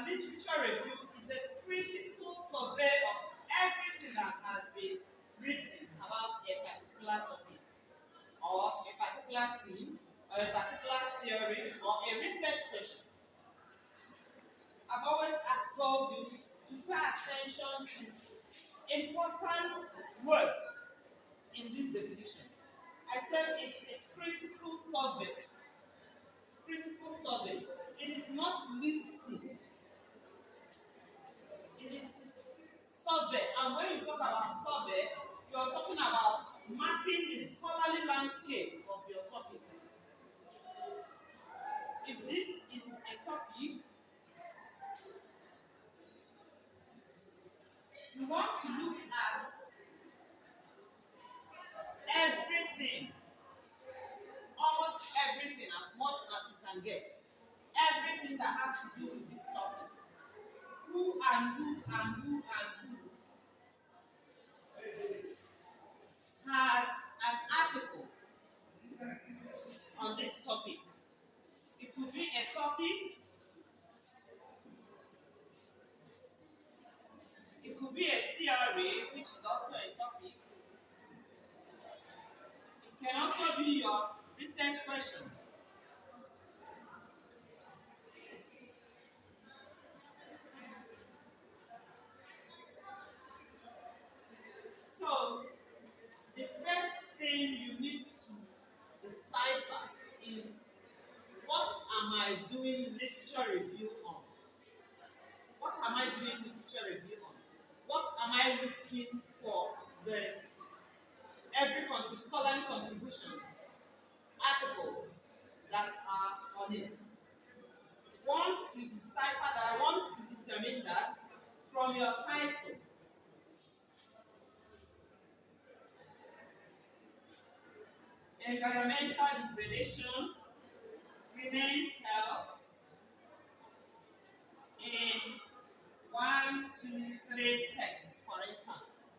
literature review is a critical survey of everything that has been written about a particular topic or a particular theme or a particular theory or a research question. I've always told you to pay attention to important words in this definition. I said it's a critical survey. Critical survey. It is not listing. It is survey. And when you talk about survey, you are talking about mapping the scholarly landscape of your topic. If this is a topic, you want to look at everything, almost everything, as much as you can get. Everything that has to do with this topic. Who and who and who and who has an article on this topic. It could be a topic, it could be a theory, which is also a topic. It can also be your research question. So, the first thing you need to decipher is, what am I doing literature review on? What am I doing literature review on? What am I looking for the every country scholarly contributions, articles that are on it? Once you decipher that, I want to determine that from your title. Environmental degradation remains health in 1, 2, 3 text, for instance.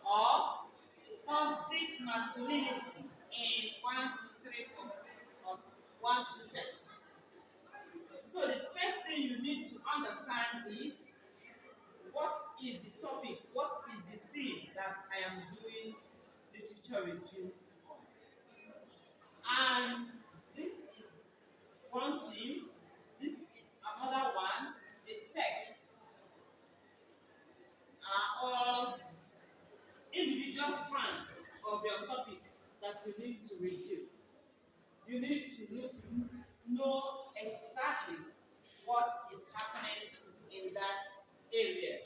Or toxic masculinity in 1, 2, 3, 4, or 1, 2 text. So the first thing you need to understand is, what is the topic, what is the theme that I am doing literature review on. And this is one theme, this is another one. The texts are all individual strands of your topic that you need to review. You need to know exactly what is happening in that area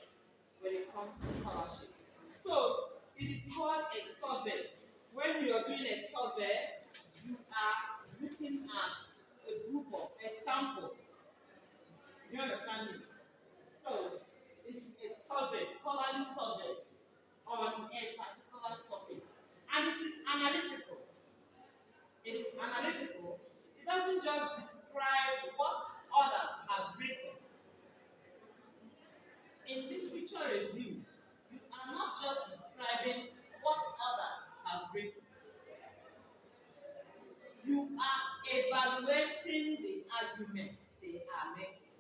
when it comes to scholarship. So it is called a survey. When you are doing a survey, you are looking at a group of a sample. You understand me? So it's a survey, scholarly survey on a particular topic. And it is analytical. It is analytical. It doesn't just describe what others have written. In literature review, you are not just describing what others have written. You are evaluating the arguments they are making.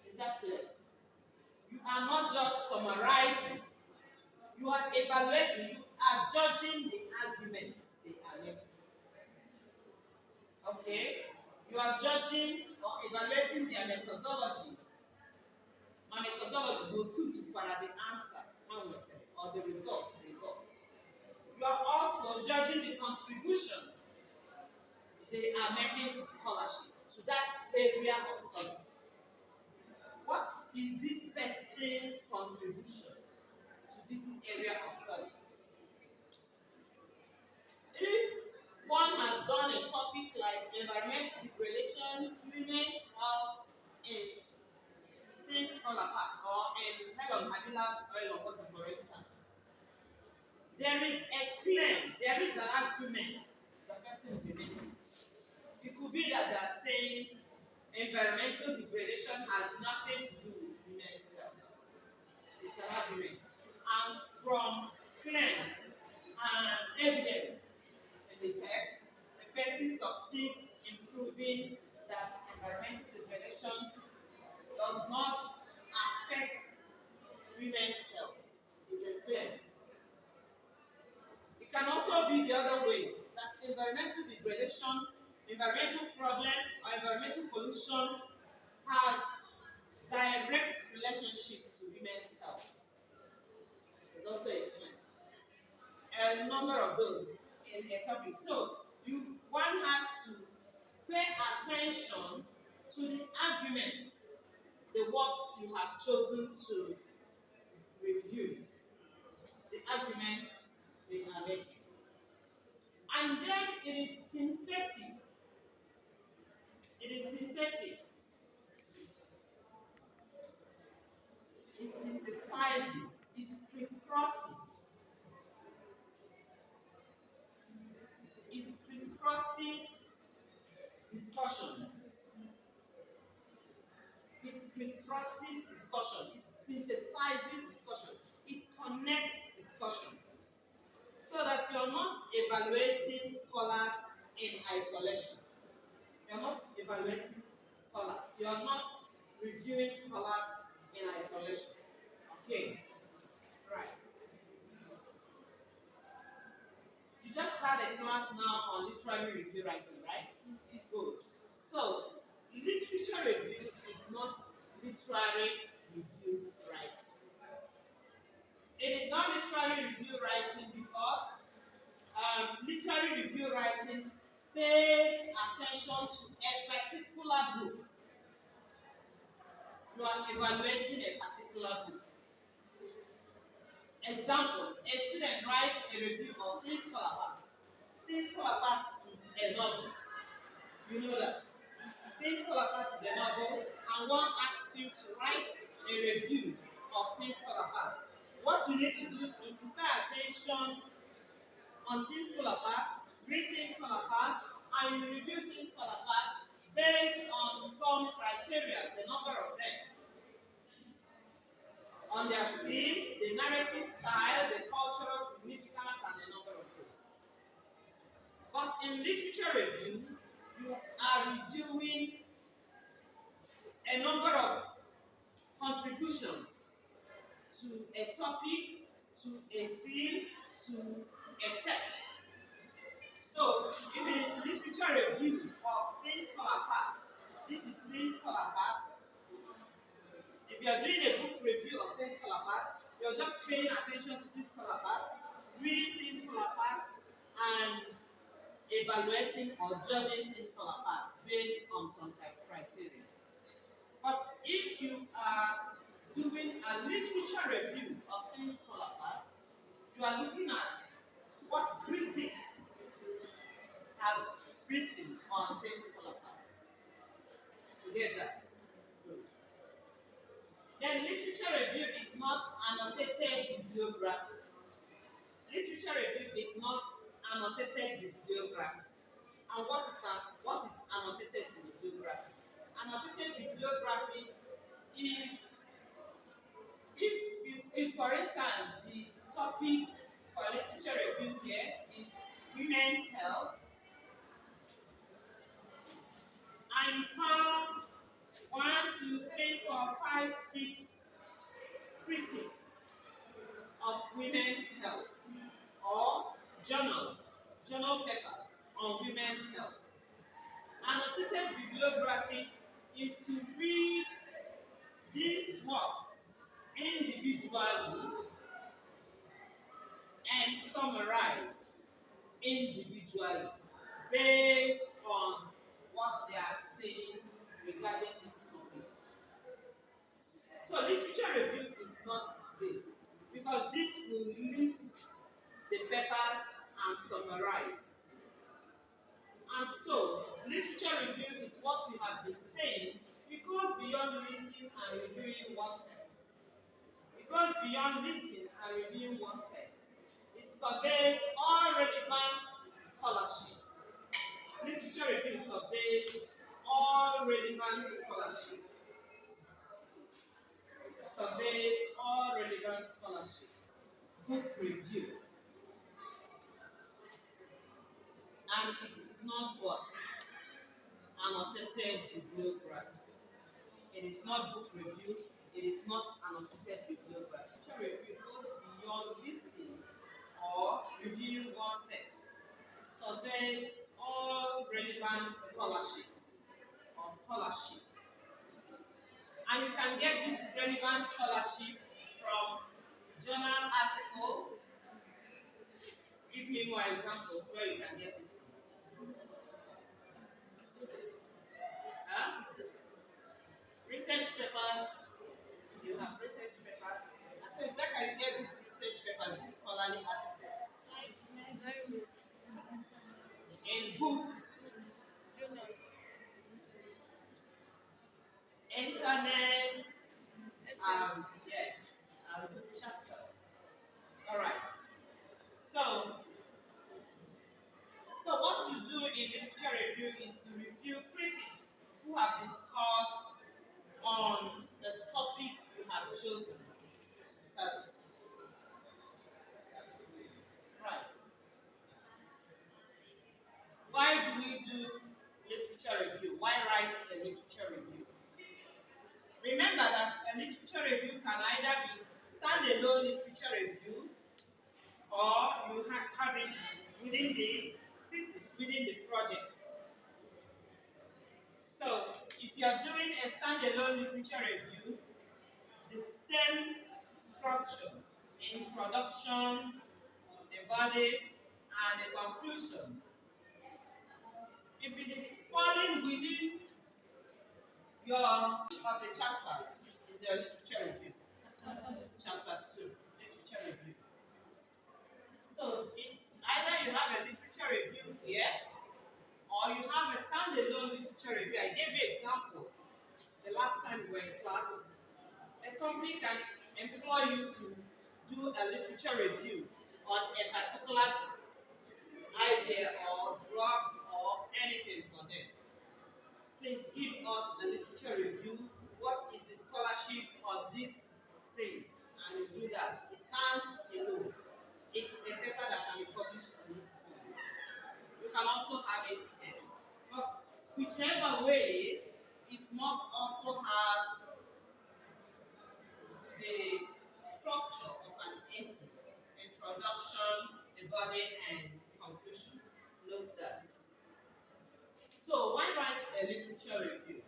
Is that clear? You are not just summarizing. You are evaluating, you are judging the arguments they are making. Okay? You are judging or evaluating their methodologies. My methodology will suit you for the answer or the results they got. You are also judging the contribution they are making to scholarship, to that area of study. What is this person's contribution to this area of study? If one has done a topic like environmental degradation, remains health in things fall apart, or in Helen Habila's oil of water, for instance, there is a claim, there is an argument the person will be making. It could be that they are saying environmental degradation has nothing to do with women's health. It's an argument. And from claims and evidence in the text, the person succeeds be the other way, that environmental degradation, environmental problem, or environmental pollution has direct relationship to women's health. There's also a number of those in a topic. So one has to pay attention to the arguments, the works you have chosen to review, the arguments they are making. And then it is synthetic. It is synthetic. It synthesizes, it crisscrosses. It crisscrosses discussions. It crisscrosses discussion. It synthesizes discussion. It connects discussion. So that you're not evaluating scholars in isolation. You're not evaluating scholars. You're not reviewing scholars in isolation. Okay. Right. You just had a class now on literary review writing, right? Good. So, literature review is not literary review writing. It is not literary review writing because literary review writing pays attention to a particular book. You are evaluating a particular book. Example, a student writes a review of Things Fall Apart. Things Fall Apart is a novel. You know that. Things Fall Apart is a novel, and one asks you to write a review of Things Fall Apart. What you need to do is to pay attention on Things Fall Apart, read Things Fall Apart, and you review Things Fall Apart based on some criteria, a number of them. On their themes, the narrative style, the cultural significance, and a number of things. But in literature review, you are reviewing a number of contributions to a topic, to a theme, to a text. So, if it is literature review of Things Fall Apart, this is Things Fall Apart. If you are doing a book review of Things Fall Apart, you're just paying attention to Things Fall Apart, reading Things Fall Apart, and evaluating or judging Things Fall Apart based on some criteria. But if you are doing a literature review of Things Fall Apart, you are looking at what critics have written on Things Fall Apart. You get that? Then literature review is not annotated bibliography. Literature review is not annotated bibliography. And what is annotated bibliography? Annotated bibliography is if for instance the topic for literature review here is women's health, and you found 1, 2, 3, 4, 5, 6 critics of women's health or journal papers on women's health. Annotated bibliography is to read these works individually and summarize individually based on what they are saying regarding this topic. So literature review is not this, because this will list the papers and summarize. And so literature review is what we have been saying. It goes beyond listing and reviewing one text. It goes beyond listing and reviewing one text. It surveys all relevant scholarships. Literature review surveys all relevant scholarship. Surveys all relevant scholarship. Book review. And it is not what? Annotated bibliography. It is not book review. It is not annotated bibliography. Literature review goes beyond listing or reviewing one text. surveys all relevant scholarships or scholarship. And you can get this relevant scholarship from journal articles. Give me more examples where you can get it from. Huh? Research papers. You have research papers. I said, where can you get this research papers, this scholarly articles? In books, internet, yes, book chapters. All right. So what you do in literature review is to review critics who have discussed on the topic you have chosen to study. Right. Why do we do literature review? Why write a literature review? Remember that a literature review can either be standalone literature review or you have it within the thesis, within the project. So, if you are doing a standalone literature review, the same structure, introduction, the body, and the conclusion. If it is falling within your of the chapters, is your literature review. Chapter 2, literature review. So it's either you have a literature review here, or you have a standalone literature review. I gave you an example the last time we were in class. A company can employ you to do a literature review on a particular idea or drug or anything for them. Please give us a literature review. What is the scholarship of this thing? And you do that. It stands alone. It's a paper that can be published on this form. You can also have it here. But whichever way, it must also have the structure of an essay, introduction, the body, and conclusion. Note that. So, why write a literature review?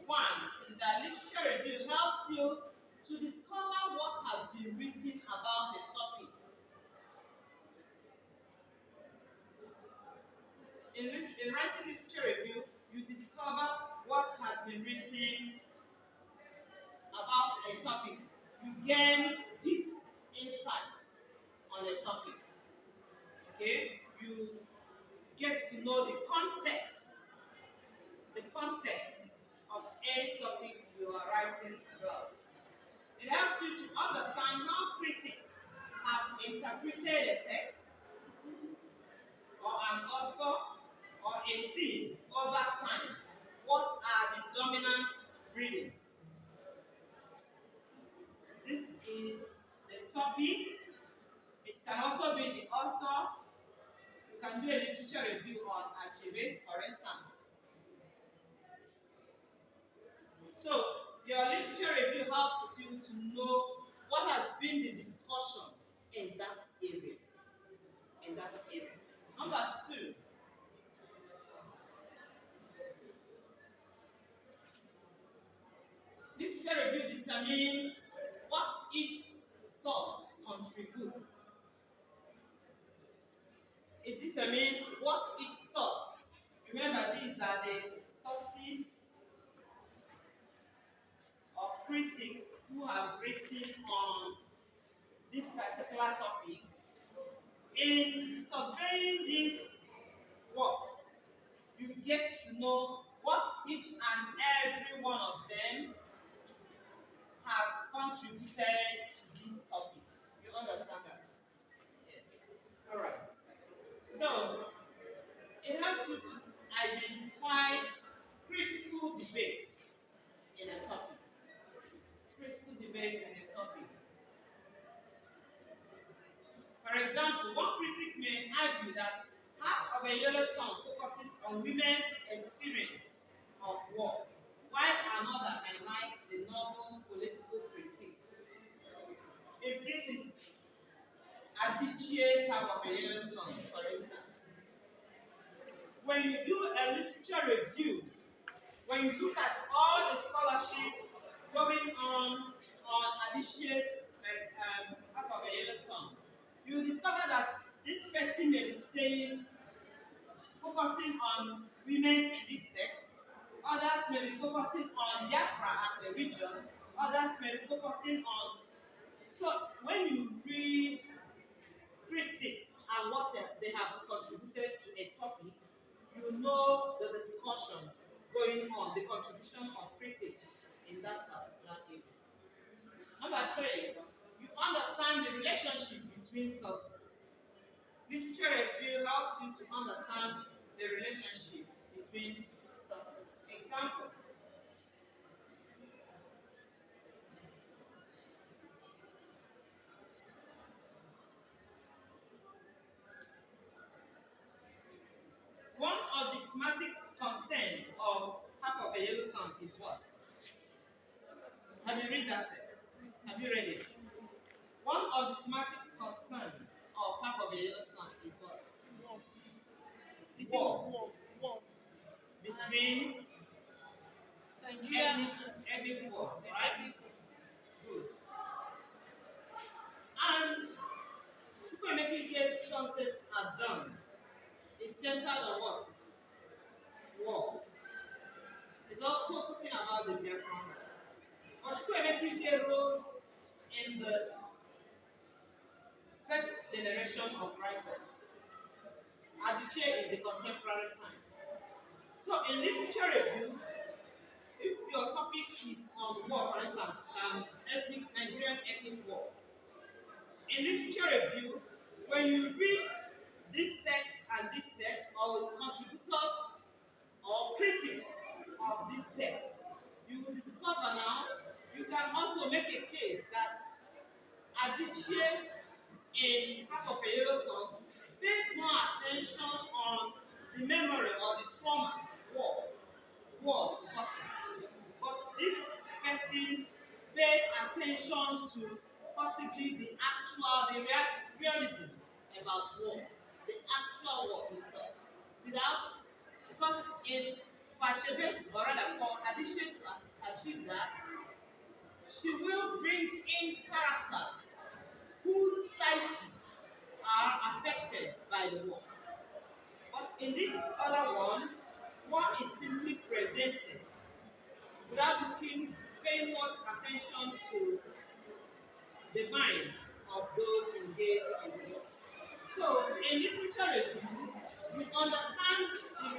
One is that literature review helps you to discover what has been written about a topic. In writing literature review, you discover what has been written about a topic. You gain deep insights on a topic. Okay? You get to know the context of any topic you are writing about. It helps you to understand how critics have interpreted a text or an author or a theme over time. What are the dominant readings? This is the topic. It can also be the author. You can do a literature review on Achebe, for instance. So, your literature review helps you to know what has been the discussion in that area. Number 2. Literature review determines what each source contributes. It determines what each source. Remember, these are the sources or critics who have written on this particular topic. In surveying these works, you get to know what each and every one of them has contributed to this topic. You understand that? Yes. All right. So, it helps you to identify critical debates in a topic. For example, one critic may argue that half of A Yellow Sun focuses on women's experience of war, while another highlights the novel's political critique. If this is Adichie's Half of a Yellow Sun, for instance. When you do a literature review, when you look at all the scholarship going on Adichie's Half of a Yellow Sun, you discover that this person may be saying, focusing on women in this text, others may be focusing on Biafra as a region, others may be focusing on. So when you read critics and what they have contributed to a topic, you know the discussion going on, the contribution of critics in that particular area. Number three, you understand the relationship between sources. Literature review helps you to understand the relationship between sources. Example. One of the thematic concern of Half of a Yellow Sun is what? Have you read that text? Have you read it? One of the thematic concern of Half of a Yellow Sun is what? War. War. Between Nigeria. ethnic war, right? Good. And Chukwuemeka's Sunsets Are Done is centered on what? War. It's also talking about the Biafran War. But Chukwuemeka rose in the first generation of writers. Adichie is the contemporary time. So in literature review, if your topic is on war, for instance, Nigerian ethnic war, in literature review, when you read this text and this text, or contributors or critics of this text, you will discover now you can also make a case that Adichie in Half of a Yellow Sun paid more attention on the memory or the trauma war causes. But this person paid attention to possibly the realism about war, the actual war itself. Because in Fachebe, or rather for addition to achieve that, she will bring in characters whose psyche are affected by the war. But in this other one is simply presented without paying much attention to the mind of those engaged in the war. So in literature review, you understand the